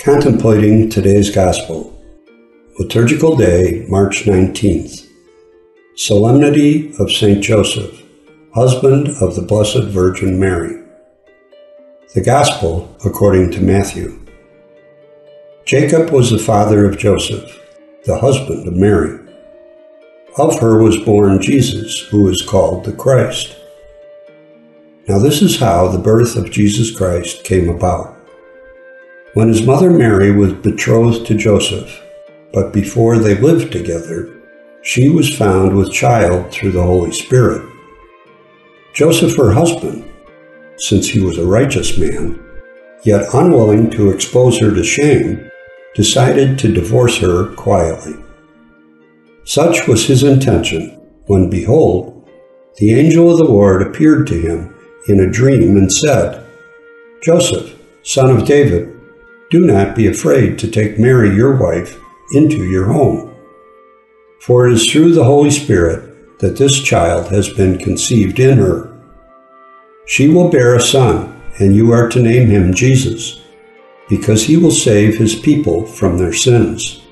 Contemplating today's Gospel. Liturgical Day, March 19th. Solemnity of St. Joseph, husband of the Blessed Virgin Mary. The Gospel according to Matthew. Jacob was the father of Joseph, the husband of Mary. Of her was born Jesus, who is called the Christ. Now this is how the birth of Jesus Christ came about. When his mother Mary was betrothed to Joseph, but before they lived together, she was found with child through the Holy Spirit. Joseph, her husband, since he was a righteous man, yet unwilling to expose her to shame, decided to divorce her quietly. Such was his intention when, behold, the angel of the Lord appeared to him in a dream and said, "Joseph, son of David, do not be afraid to take Mary your wife into your home. For it is through the Holy Spirit that this child has been conceived in her. She will bear a son, and you are to name him Jesus, because he will save his people from their sins."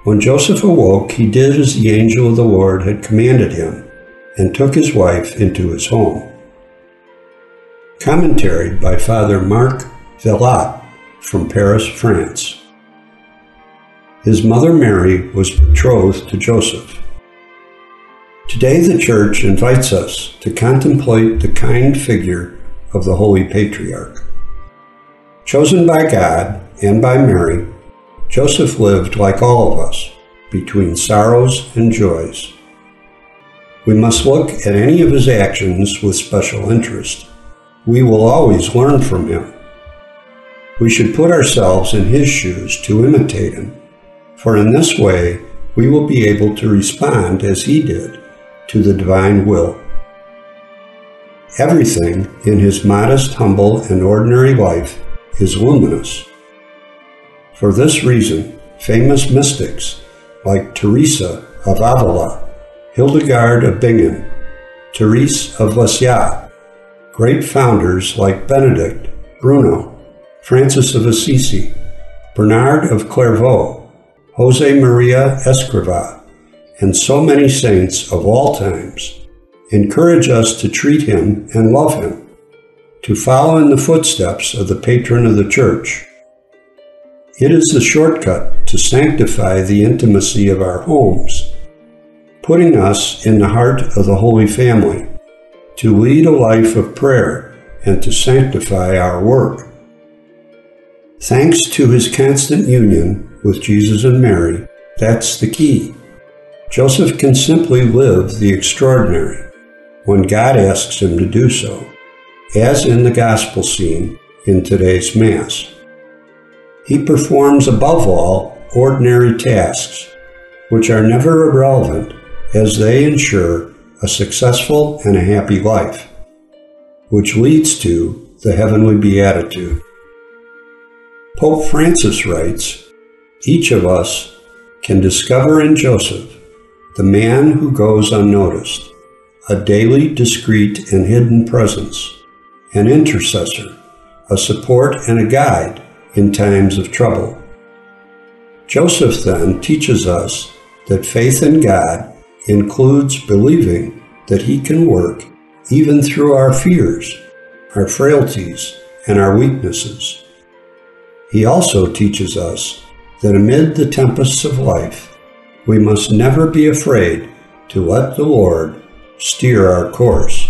When Joseph awoke, he did as the angel of the Lord had commanded him, and took his wife into his home. Commentary by Father Marc VAILLOT from Paris, France. His mother Mary was betrothed to Joseph. Today the Church invites us to contemplate the kind figure of the Holy Patriarch. Chosen by God and by Mary, Joseph lived like all of us, between sorrows and joys. We must look at any of his actions with special interest. We will always learn from him. We should put ourselves in his shoes to imitate him, for in this way we will be able to respond as he did to the divine will. Everything in his modest, humble, and ordinary life is luminous. For this reason, famous mystics like Teresa of Avila, Hildegard of Bingen, Therese of Lisieux, great founders like Benedict, Bruno, Francis of Assisi, Bernard of Clairvaux, Jose Maria Escrivá, and so many saints of all times encourage us to treat him and love him, to follow in the footsteps of the patron of the Church. It is the shortcut to sanctify the intimacy of our homes, putting us in the heart of the Holy Family, to lead a life of prayer and to sanctify our work. Thanks to his constant union with Jesus and Mary, that's the key. Joseph can simply live the extraordinary when God asks him to do so, as in the Gospel scene in today's Mass. He performs above all ordinary tasks, which are never irrelevant as they ensure a successful and a happy life, which leads to the heavenly beatitude. Pope Francis writes, "Each of us can discover in Joseph the man who goes unnoticed, a daily discreet and hidden presence, an intercessor, a support and a guide in times of trouble." Joseph then teaches us that faith in God includes believing that he can work even through our fears, our frailties, and our weaknesses. He also teaches us that amid the tempests of life, we must never be afraid to let the Lord steer our course.